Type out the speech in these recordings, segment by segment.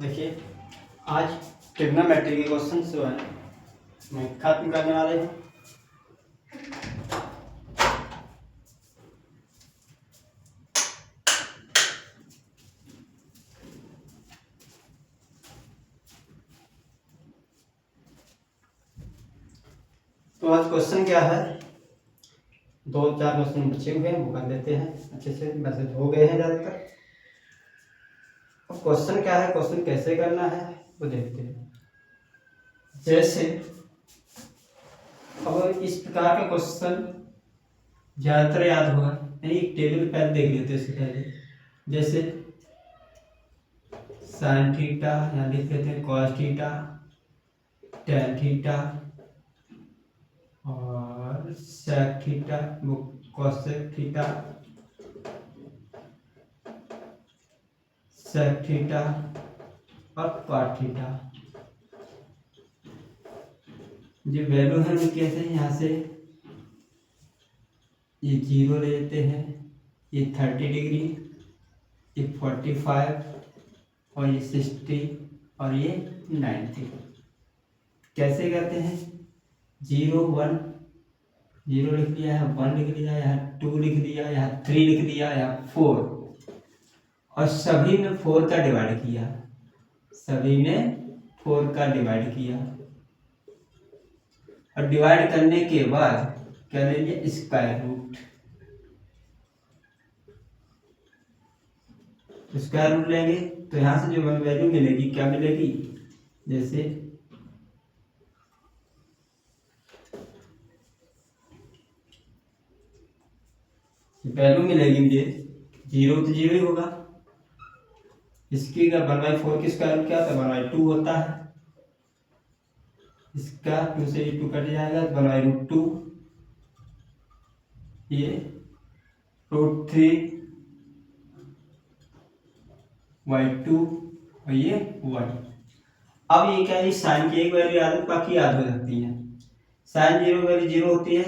देखिए, आज ट्रिग्नोमेट्री के क्वेश्चन जो है मैं खत्म करने वाले हूँ। तो आज क्वेश्चन क्या है, 2-4 क्वेश्चन बचे हुए हैं, वो कर लेते हैं अच्छे से। मैसेज हो गए हैं ज़्यादातर। अब क्वेश्चन क्या है, क्वेश्चन कैसे करना है वो देखते हैं। जैसे अब इस प्रकार का क्वेश्चन ज़्यादातर याद होगा, यानी एक टेबल पहले देख लेते हैं। इससे पहले जैसे साइन थीटा, यहाँ लिख लेते हैं कॉस थीटा, टैन थीटा और सेक थीटा, वो कोसेक थीटा, सेक थीटा और कॉट थीटा। जो वैल्यू है वो कैसे हैं, यहाँ से ये 0 ले लेते हैं, ये 30 डिग्री, ये 45 और ये 60 और ये 90। कैसे करते हैं, 0 1 0 लिख लिया है, 1 लिख लिया, यहाँ 2 लिख दिया, यहाँ 3 लिख दिया, यहाँ 4 और सभी में 4 का डिवाइड किया, सभी में 4 का डिवाइड किया। और डिवाइड करने के बाद क्या लेंगे, स्क्वायर रूट। स्क्वायर रूट लेंगे तो यहाँ से जो वैल्यू मिलेगी, क्या मिलेगी, जैसे वैल्यू मिलेगी मुझे 0 तो 0 ही होगा। इसकी 1/4 की स्क्वायर रूट क्या होता है, 1/2 होता है। इसका 2 से 2 कट जाएगा, 1/√2, ये √3/2 और ये 1। अब ये क्या है, साइन की एक वैल्यू याद है, बाकी याद हो जाती है। साइन 0 वैल्यू 0 होती है,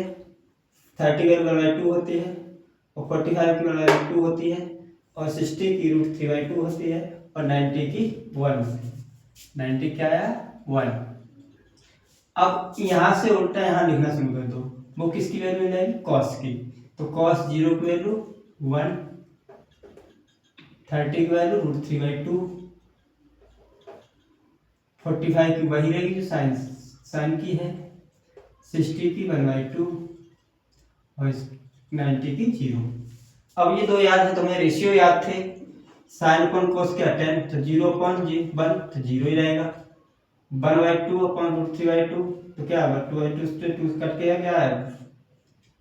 30 वैल्यू 1/2 होती है और 45 की 1/2 होती है और 60 की √3/2 होती है और 90 की 1 होती है। 90 क्या है, 1। अब यहाँ से उल्टा यहाँ लिखना शुरू कर दो, वो किसकी वैल्यू मिलेगी, कॉस की। तो कॉस 0 की वैल्यू 1, 30 की वैल्यू √3/2, 45 की वही रहेगी जो साइन की है, 60 की 1/2 और 90 की 0। अब ये दो याद है, तुम्हें रेशियो याद थे, साइन अपन कोस क्या 10, तो 0/1 तो 0 ही रहेगा। 1/2 अपन √3/2 तो क्या है, 2/2 से 2 कट के क्या है,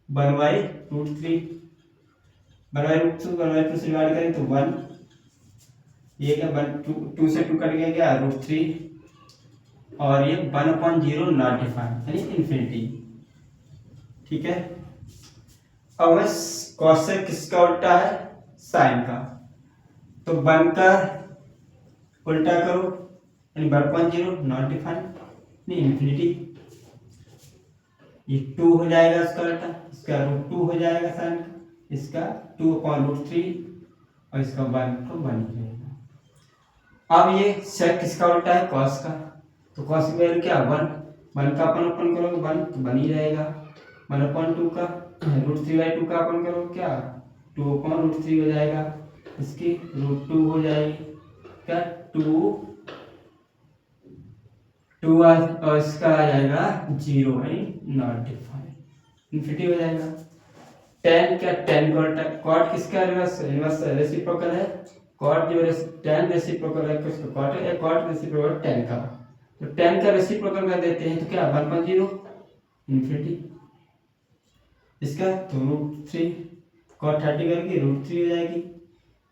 1/√3। 1/2 से डिवाइड करें तो 1, ये क्या 2 से 2 कट गया, क्या √3 और ये 1/0 नॉट डिफाइंड यानी इन्फिनिटी। ठीक है। अब हमें कॉसेक किसका उल्टा है, साइन का, तो 1 का उल्टा करो यानी 1/0 नॉट डिफाइंड नहीं इन्फिनिटी। ये 2 हो जाएगा इसका उल्टा, इसका √2 हो जाएगा साइन का, इसका 2/√3 और इसका 1 तो 1 ही रहेगा। अब ये सेक किसका उल्टा है, कॉस का, तो कॉस की वैल्यू क्या 1 का अपन करोगे 1 तो 1 ही रहेगा। 1/2 का √3/2 का अपन करो क्या 2/√3 हो जाएगा, इसकी √2 हो जाएगी, क्या 2 और इसका आ जाएगा 0 है नॉट डिफाइंड इन्फिनिटी हो जाएगा। tan क्या, tan कॉट किसका रिवर्स रेसिप्रोकल है, कॉट जो tan रेसिप्रोकल है किसका, कॉट है, कॉट रेसिप्रोकल tan का, तो tan का रेसिप्रोकल कर देते हैं तो क्या 1/0 इन्फिनिटी। इसका तो √3 कॉट 30 करके √3 हो जाएगी।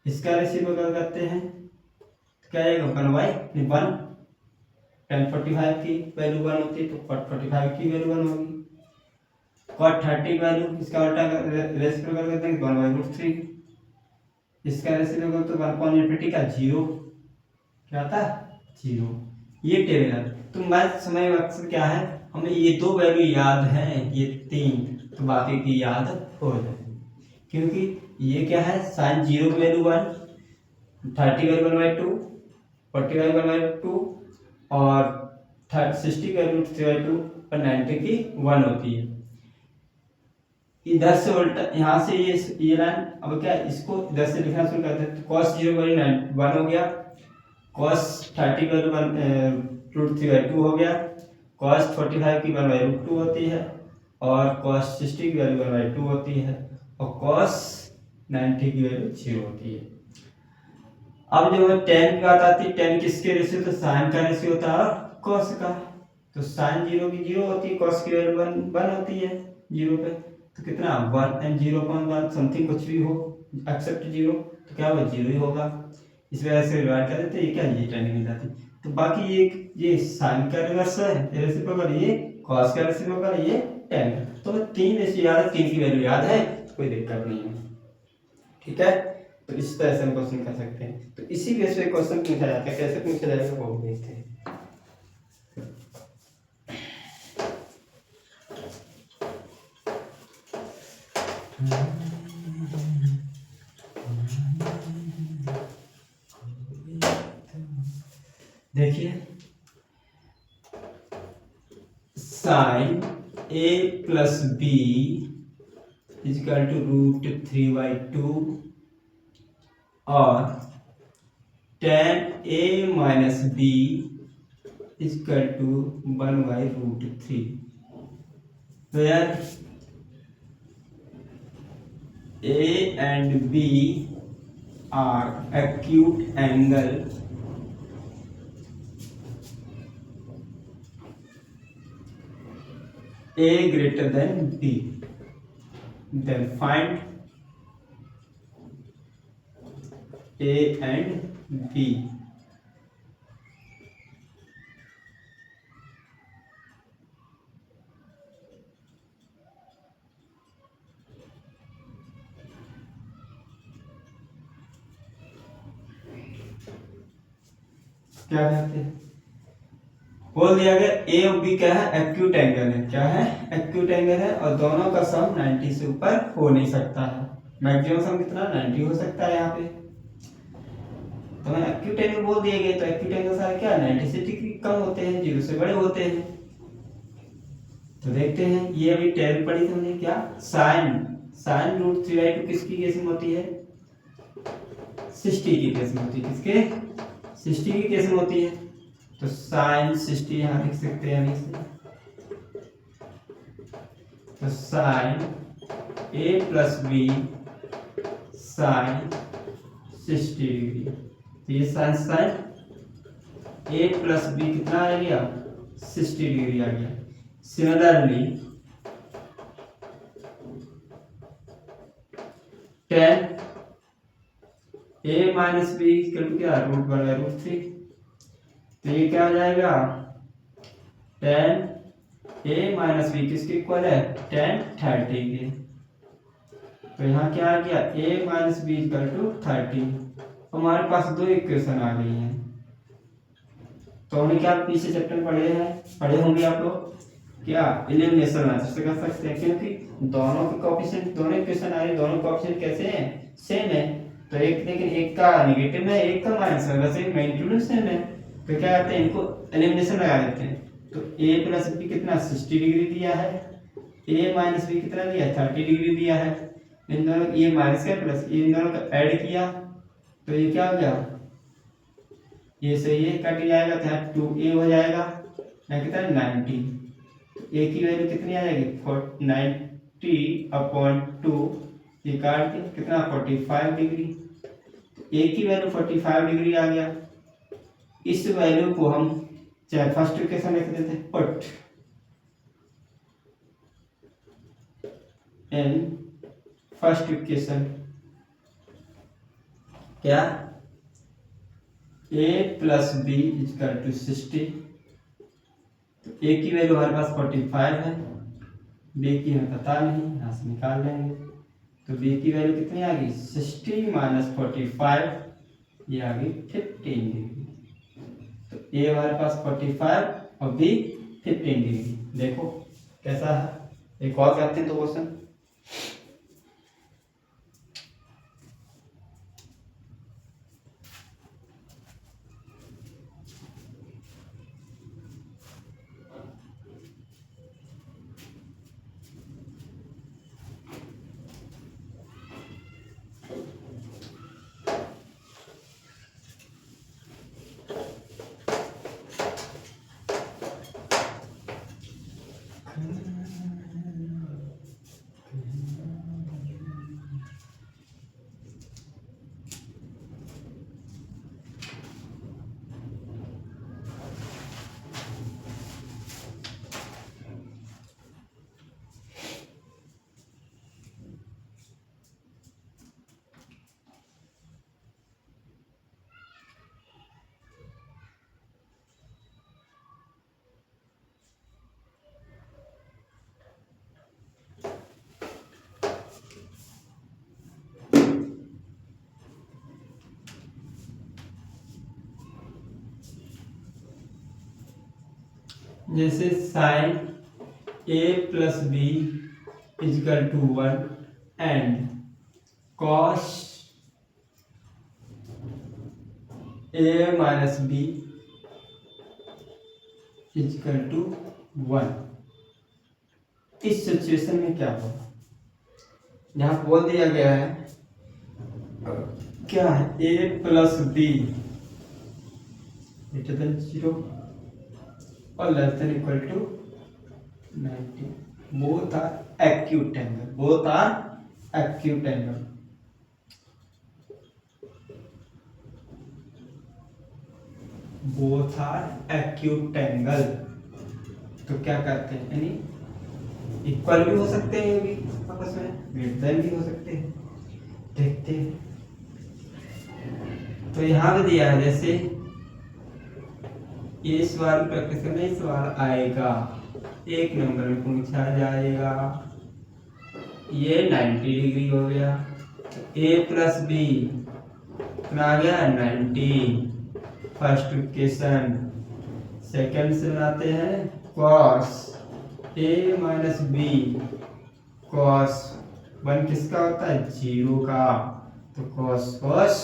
इसका रेसिप्रोकल करते हैं तो क्या आएगा 1/1। tan 45 की वैल्यू 1 होती है तो cot 45 की वैल्यू 1 होगी। cot 30 वैल्यू इसका उल्टा रेसिप्रोकल करते हैं 1/√3, इसका रेसिप्रोकल तो 1/∞ का 0 क्या आता है 0। ये टेबल है। तो मैथ समय मकसद क्या है, हमें ये दो वैल्यू याद हैं, ये 3 तो बाकी की याद हो जाएगी, क्योंकि ये क्या है साइन 0 की वैल्यू 1, 30 वैल्यू 1/2 45 का वैल्यू 2 और 60 का रूट 3/2 और 90 की 1 होती है। इधर से उल्टा यहाँ से ये लाइन, अब क्या इसको इधर से लिखना शुरू करते हैं। तो cos 0 का वैल्यू 1 हो गया, cos 30 का वैल्यू रूट 3/2 हो गया, cos 45 की वैल्यू रूट 2 होती है और cos 60 की वैल्यू 2 होती है और cos 90 की वैल्यू 0 होती है। अब जो है tan की बात आती है, tan किसके रेशियो, तो sin का रेशियो होता है और cos का। तो sin 0 की 0 होती है, cos की वैल्यू 1 होती है 0 पे। तो कितना 1 एंड 0.1 समथिंग कुछ भी हो एक्सेप्ट 0, तो क्या होगा 0 ही होगा। इस वजह से डिवाइड कर देते, ये क्या ये tan मिल जाती। तो बाकी ये sin का रिवर्स है रेसिप्रोकल, ये cos का रेसिप्रोकल, ये tan का। तो 3 रेशियो याद है, 3 की वैल्यू याद है, कोई दिक्कत नहीं है। ठीक है, तो इस तरह से हम क्वेश्चन कर सकते हैं। तो इसी बेस पे क्वेश्चन पूछा जाता है, कैसे पूछा जाएगा वो देखते हैं। देखिए sine a plus b equal to root 3/2 और tan a minus b equal to 1/√3। तो यार a and b are acute angle a greater than b, then find a and b। क्या कहते हैं, बोल दिया गया ए और बी क्या है, एक्यूट एंगल है। क्या है, एक्यूट एंगल है और दोनों का सम 90 से ऊपर हो नहीं सकता है। मैक्सिमम सम कितना 90 हो सकता है यहाँ पे। तो मैं एक्यूट एंगल बोल दिए गए, तो एक्यूट एंगल सारे क्या 90 से डिग्री कम होते हैं, 0 से बड़े होते हैं। तो देखते हैं, ये अभी टेन पढ़ी हमने, क्या साइन साइन रूट 3/2 किसकी केस में होती है, 60 की केस में होती है। किसके, 60 की केस में होती है। तो साइन 60 यहाँ लिख सकते हैं हम इसे। तो sine a plus b sine 60 degree. तो ये साइन a प्लस बी कितना आ गया, 60 डिग्री आ गया। Similarly tan a minus b क्या √1/√3। तो ये क्या हो जाएगा, tan a माइनस बी किसके इक्वल है, tan 30 के। तो यहाँ क्या आ गया, a minus B equal to 30। हमारे पास दो इक्वेशन आ गई हैं। तो हमने क्या पीछे चैप्टर पढ़े होंगे आप लोग, क्या एलिमिनेशन मेथड से कर सकते हैं, क्योंकि दोनों के कोएफिशिएंट, दोनों इक्वेशन आ रही, दोनों कोएफिशिएंट कैसे हैं, सेम है। तो एक, लेकिन एक का नेगेटिव है, एक का माइनस है, वैसे मैग्नीट्यूड सेम है। तो क्या करते हैं, इनको एलिमिनेशन लगा देते हैं। तो a प्लस बी कितना 60 डिग्री दिया है, a माइनस बी कितना दिया है 30 डिग्री दिया है। इन दोनों ये माइनस का प्लस, इन दोनों का ऐड किया तो ये क्या हो गया, ये से ये कट जाएगा तो यहाँ 2a हो जाएगा, ना कितना 90। a की वैल्यू कितनी आ जाएगी 90/2, ये काट के कितना 45 डिग्री। a की वैल्यू 45 डिग्री आ गया। इस वैल्यू को हम चाहे फर्स्ट इक्वेशन लिख देते हैं, पुट इन फर्स्ट इक्वेशन, क्या a plus B equal to 60। तो a की वैल्यू हमारे पास 45 है, b की हमें पता नहीं, यहाँ से निकाल लेंगे। तो b की वैल्यू कितनी आ गई 60 माइनस 45, ये आ गई 15 डिग्री। तो a हमारे पास 45 और b 15 डिग्री। देखो कैसा है, एक और करते हैं तो क्वेश्चन। जैसे sine A plus B equal to 1 and cos A minus B equal to 1। इस सिचुएशन में क्या होगा? यहाँ बोल दिया गया है क्या है, A plus B greater than 0 और less than equal to 90। Both are acute angle, both are acute angle. Both are acute angle. तो क्या करते हैं, यानी इक्वल भी हो सकते हैं, ये भी आपस में ग्रेटर देन भी हो सकते हैं। देखते हैं, तो यहाँ पे दिया है जैसे ये सवाल प्रैक्टिस करने सवाल आएगा, एक नंबर में पूछा जाएगा, ये 90 डिग्री हो गया, ए प्लस बी आ गया 90 फर्स्ट इक्वेशन। सेकंड से बनाते हैं cos A minus B, cos 1 किसका होता है, 0 का, तो कॉस कॉस,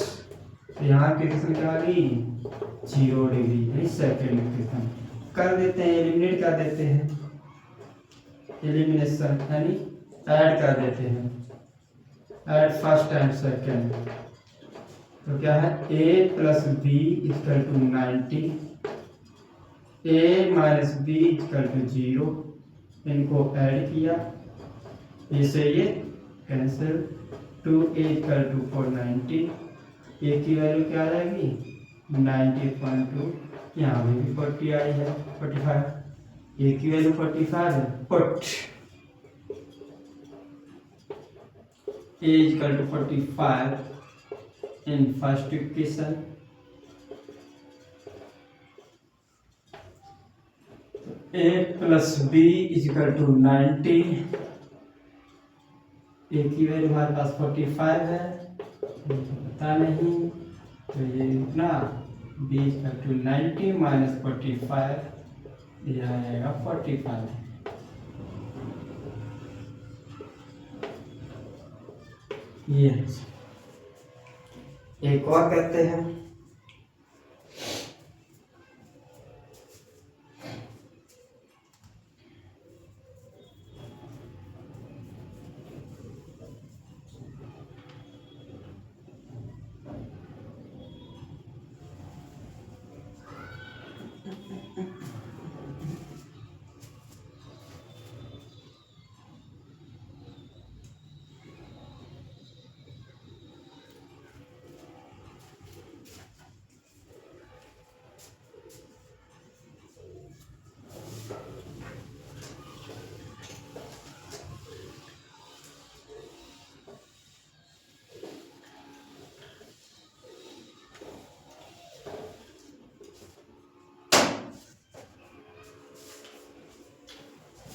तो यहाँ की इक्वेशन क्या आ गई 0 डिग्री। सेकेंड इक्वेशन कर देते हैं, एलिमिनेट कर देते हैं, एलिमिनेशन यानी ऐड कर देते हैं, ऐड फर्स्ट एंड सेकेंड। तो क्या है, A plus B equal to 90, A minus B equal to 0, इनको ऐड किया, इसे ये कैंसिल, 2a इक्वल टू 490, ए की वैल्यू क्या आ जाएगी 90.2, यहाँ भी 40 आई है 45, ए की वैल्यू 45 है, put a equal to 45 in first equation, a plus B equal to 90, A की वैल्यू हमारे पास 45 है, पता नहीं, तो ये इतना b इक्वल टू 90 माइनस 45, यह आएगा 45। ये एक और करते हैं,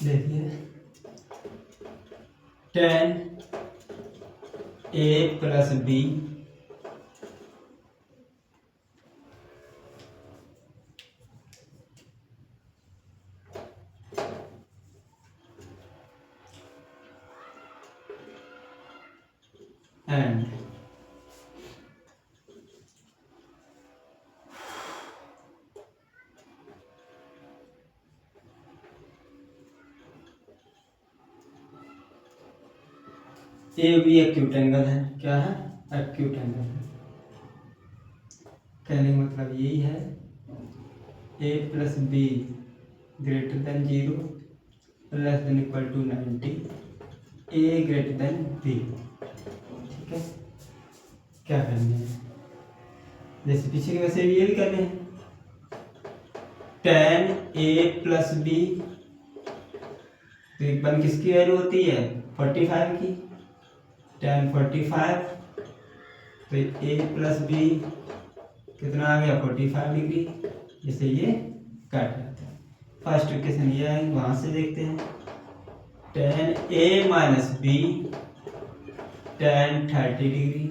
देखिए 10a प्लस बी एंड ए भी एक्यूट एंगल है, क्या है एक्यूट एंगल है। कहने का मतलब यही है, A plus B greater than 0 less than equal to 90, A greater than B. ठीक है, क्या करना है, जैसे पीछे के वैसे ये भी करने हैं, 10a प्लस बी, तो एक बार किसकी वैल्यू होती है 45 की, 10 45, तो a प्लस बी कितना आ गया 45 डिग्री, जैसे ये काट जाता है। फर्स्ट इक्वेशन ये आएगी, वहां से देखते हैं, 10a माइनस बी 10 30 डिग्री,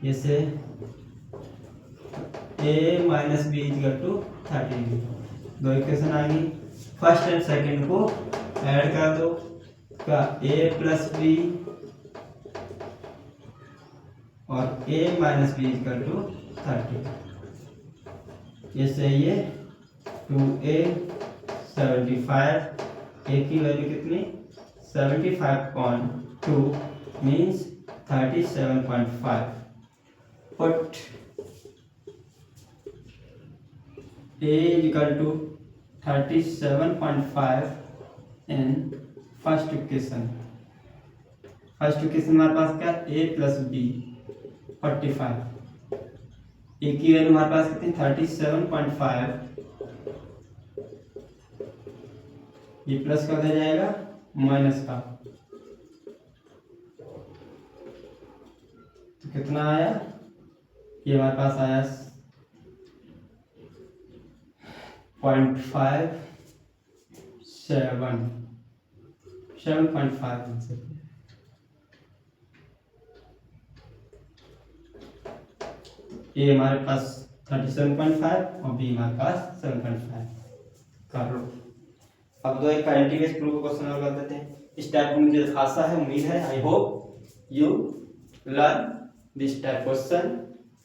जैसे a minus B equal to 30 degree, दो इक्वेशन आ गई। फर्स्ट एंड सेकंड को ऐड कर दो, का a प्लस बी और a minus B equal to 30। जैसे ये 2a 75, a की वैल्यू कितनी 75.2 means 37.5। Put a equal to 37.5 in first equation. First equation हमारे पास क्या a प्लस बी 45, a की वैल्यू हमारे पास कितनी 37.5, ये प्लस का हो जाएगा माइनस का, तो कितना आया ये हमारे पास आया 7.5 ये हमारे पास 37.5 और बी हमारे पास 7.5 कर लो। अब दो एक कंटीन्यूअस प्रूफ का क्वेश्चन और कर देते हैं। इस टाइप को मुझे आशा है, उम्मीद है, I hope you learn this type question.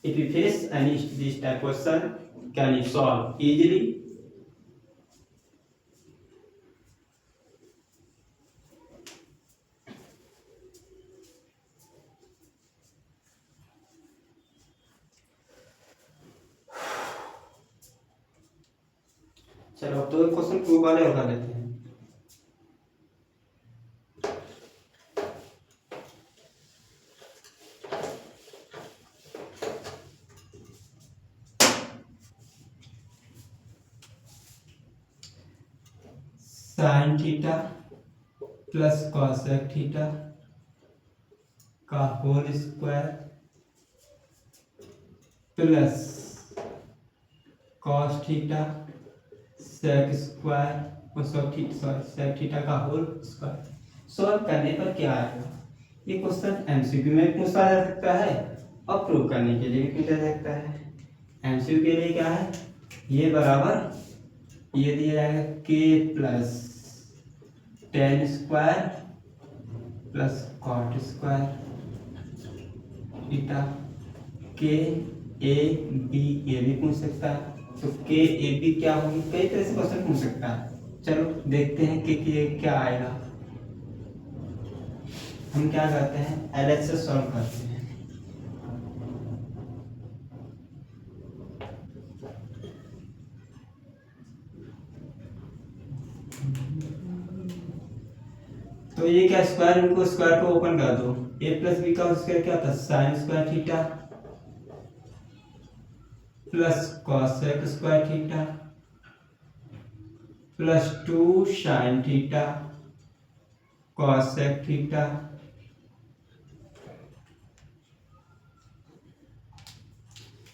If you face any this type question can you solve easily. चलो अब दो क्वेश्चन प्रूफ वाले और कर लेते हैं। Sine theta plus cosec theta का whole square plus cos theta sec square और सेक थीटा का होल स्क्वायर सॉल्व करने पर क्या आएगा। ये क्वेश्चन एमसीक्यू में पूछा जा सकता है और प्रूव करने के लिए भी पूछा जा सकता है। एमसीक्यू के लिए क्या है, ये बराबर ये दिया जाएगा k plus tan square plus cot square theta k a b ये भी पूछ सकता है। तो k a b क्या होगी, कई तरह से क्वेश्चन पूछ सकता है। चलो देखते हैं कि क्या आएगा। हम क्या करते हैं LHS से सॉल्व करते हैं। तो ये क्या स्क्वायर, इनको स्क्वायर को ओपन कर दो। a प्लस बी का स्क्वायर क्या था sine square theta plus cosec square theta plus 2 sine theta cosec theta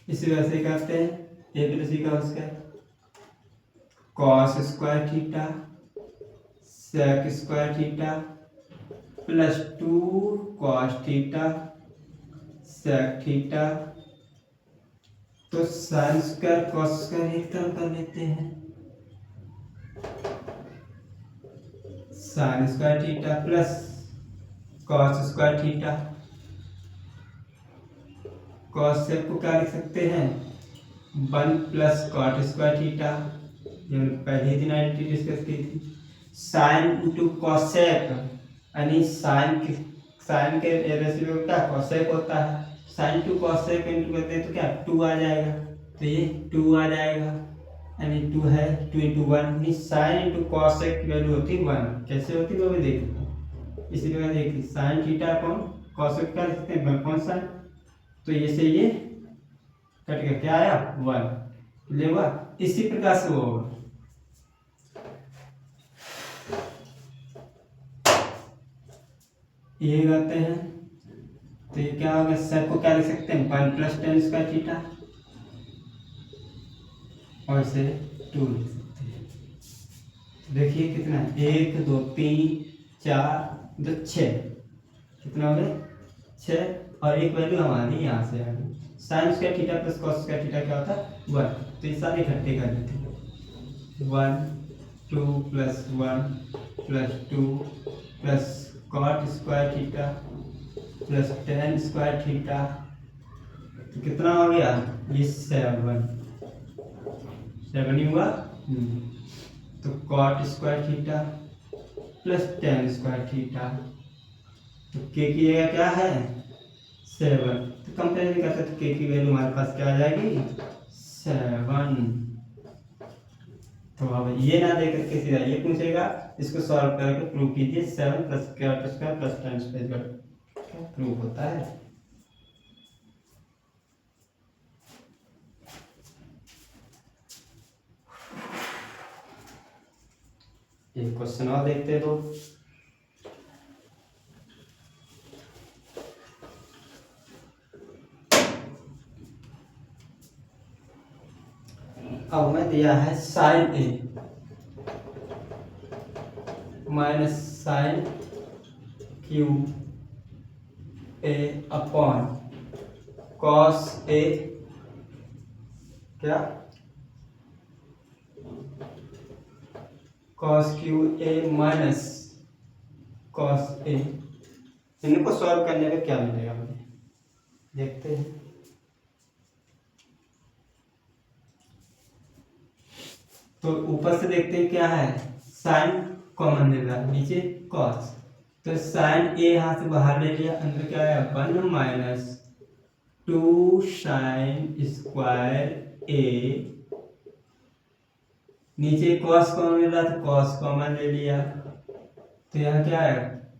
इसी वजह से करते हैं। a प्लस बी का square cos square theta sec square theta plus 2 cos theta sec theta. तो साइन स्क्वायर कॉस स्क्वायर एक तरफ कर लेते हैं। Sine square theta plus cos square theta. Cos sec को क्या लिख सकते हैं 1 प्लस कॉट स्क्वायर थीटा, ये पहले दिन आइडेंटिटी डिस्कस की थी। साइन इंटू कॉसेक यानी साइन के रेशियो क्या कॉसेक होता है। साइन टू कॉसेक इंटू करते हैं तो क्या 2 आ जाएगा, तो ये 2 आ जाएगा यानी 2 है 2 इंटू 1 साइन इंटू कॉसेक की वैल्यू होती है 1। कैसे होती है वो भी देखते हैं। इसीलिए देखिए साइन थीटा अपॉन कॉसेक का लिखते हैं 1 साइन, तो ये से ये कट के क्या आया 1 लेगा। इसी प्रकार से वो होगा। ये करते हैं तो ये क्या होगा सेक को क्या लिख सकते हैं 1 प्लस टेन स्क्वायर थीटा और इसे 2 लिख सकते हैं। देखिए कितना है 1 2 3 4 2 6 कितना हो गया 6 और एक वैल्यू हमारी यहाँ से आ गई। Sign square theta plus cos square theta क्या होता है 1, तो ये सारे इकट्ठे कर देते हैं 1 2 plus 1 plus 2 plus cot square theta plus tan square theta, तो कितना हो गया ये 7 ही हुआ। तो cot square theta plus tan square theta, तो के की जगह क्या है 7, तो कंपेयर करते तो के की वैल्यू हमारे पास क्या आ जाएगी 7। तो अब ये ना दे करके सीधा ये पूछेगा, इसको सॉल्व करके प्रूव कीजिए 7 plus cot square plus tan square prove होता है। एक क्वेश्चन और देखते हैं तो अब हमें दिया है sine A minus sine cube A upon cos A, क्या cos cube A minus cos A. इनको सॉल्व करने में क्या मिलेगा मुझे देखते हैं। तो ऊपर से देखते हैं क्या है साइन कॉमन मिल रहा है, नीचे कॉस, तो साइन ए यहाँ से बाहर ले लिया, अंदर क्या है 1 माइनस 2 साइन स्क्वायर ए, नीचे कॉस कॉमन मिल रहा था कॉस कॉमन ले लिया, तो यहाँ क्या है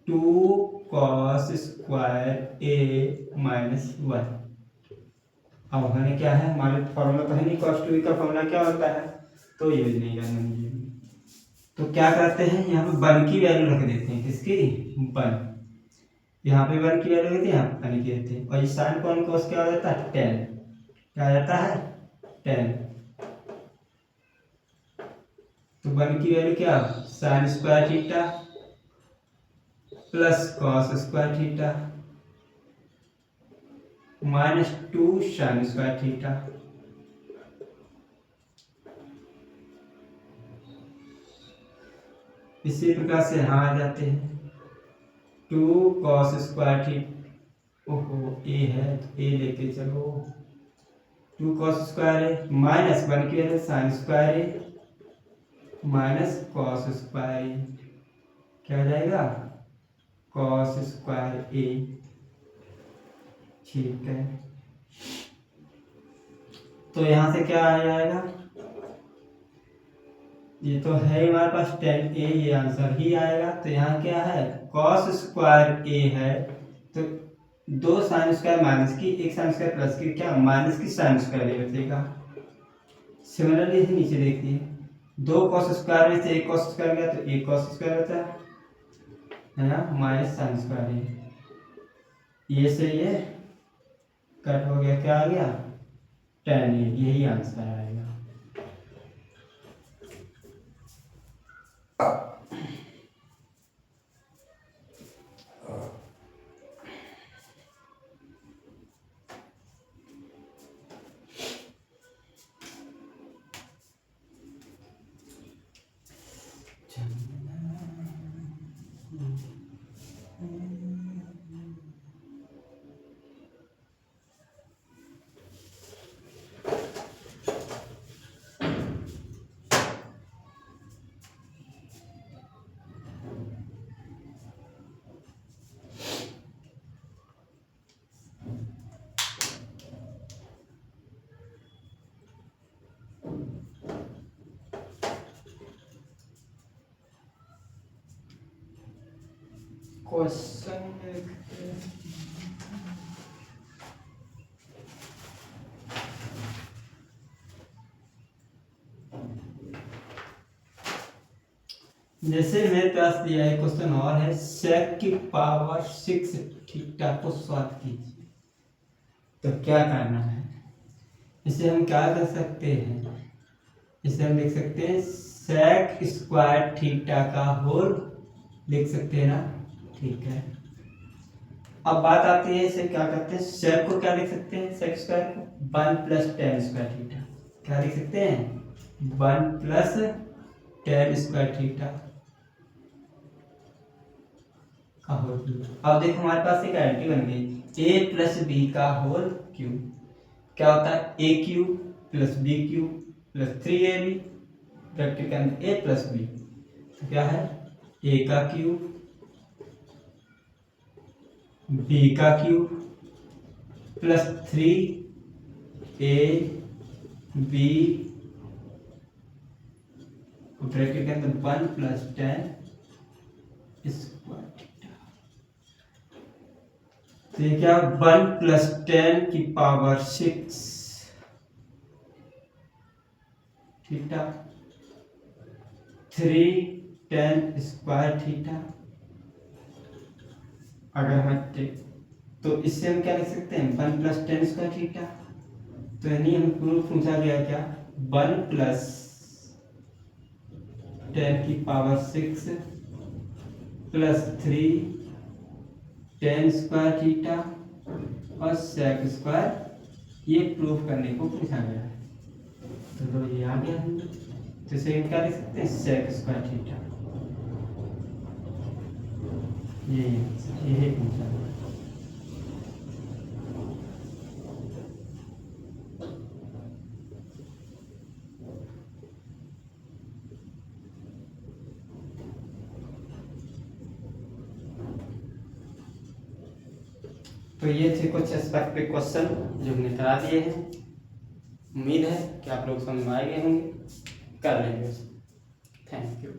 2 कॉस स्क्वायर ए माइनस 1। अब हमें क्या है हमारे फॉर्मूला तो है नहीं, कॉस टू का फॉर्मूला क्या होता है, तो यूज नहीं करना मुझे। तो क्या करते हैं यहाँ पे 1 की वैल्यू रख देते हैं, किसकी 1, यहाँ पे 1 की वैल्यू देते हैं, यहाँ पे 1 की देते हैं, और ये साइन कॉन कॉस क्या हो जाता है 10, क्या आ जाता है 10। तो 1 की वैल्यू क्या sign square theta plus cos square theta minus 2 sign square theta, इसी प्रकार से यहाँ आ जाते हैं 2 कॉस स्क्वायर थीटा, ओहो ए है तो ए लेके चलो, 2 कॉस स्क्वायर है माइनस 1 की वजह साइन स्क्वायर है माइनस कॉस स्क्वायर ए, क्या हो जाएगा कॉस स्क्वायर ए। ठीक है, तो यहाँ से क्या आ जाएगा, ये तो है हमारे पास 10 ए, ये आंसर ही आएगा। तो यहाँ क्या है कॉस स्क्वायर ए है, तो 2 साइन स्क्वायर माइनस की 1 साइन स्क्वायर प्लस की क्या माइनस की साइन स्क्वायर ए बचेगा। सिमिलरली नीचे देखिए 2 कॉस स्क्वायर में से 1 कॉस स्क्वायर गया तो 1 कॉस स्क्वायर बचा है ना माइनस साइन स्क्वायर ए, ये से ये कट हो गया, क्या आ गया 10 ए, यही आंसर आएगा। क्वेश्चन जैसे मेरे पास दिया है क्वेश्चन और है सेक की पावर 6 थीटा को सॉल्व कीजिए, तो क्या करना है, इसे हम क्या कर सकते हैं, इसे हम लिख सकते हैं सेक स्क्वायर थीटा का होल लिख सकते हैं ना। ठीक है, अब बात आती है इसे क्या करते हैं, सेक को क्या लिख सकते हैं, सेक स्क्वायर को 1 प्लस टेन स्क्वायर थीटा, क्या लिख सकते हैं 1 प्लस tan स्क्वायर थीटा का होल क्यूब। अब देखो हमारे पास एक आइडेंटिटी बन गई ए प्लस बी का होल क्यूब। क्या होता है A cube plus B cube plus 3ab bracket के अंदर ए प्लस बी। तो क्या है ए का क्यूब बी का cube plus 3a b bracket के अंदर 1 प्लस 10 स्क्वायर थीटा। तो ये क्या 1 प्लस 10 की पावर 6 थीटा 3 10 स्क्वायर थीटा। अगर हम तो इससे हम क्या लिख सकते हैं 1 प्लस 10 स्क्वायर थीटा। तो यानी हम प्रूफ पूछा गया क्या 1 प्लस 10 की पावर 6 प्लस 3 10 स्क्वायर थीटा और सेक स्क्वायर, ये प्रूफ करने को पूछा गया है। तो ये आ गया। तो इसे क्या लिख सकते हैं सेक स्क्वायर थीटा। ये पूछा गया। तो ये थे कुछ एस्पेक्टिव क्वेश्चन जो हमने करा दिए हैं। उम्मीद है कि आप लोग समझ में आए गए होंगे, कर लेंगे। Thank you.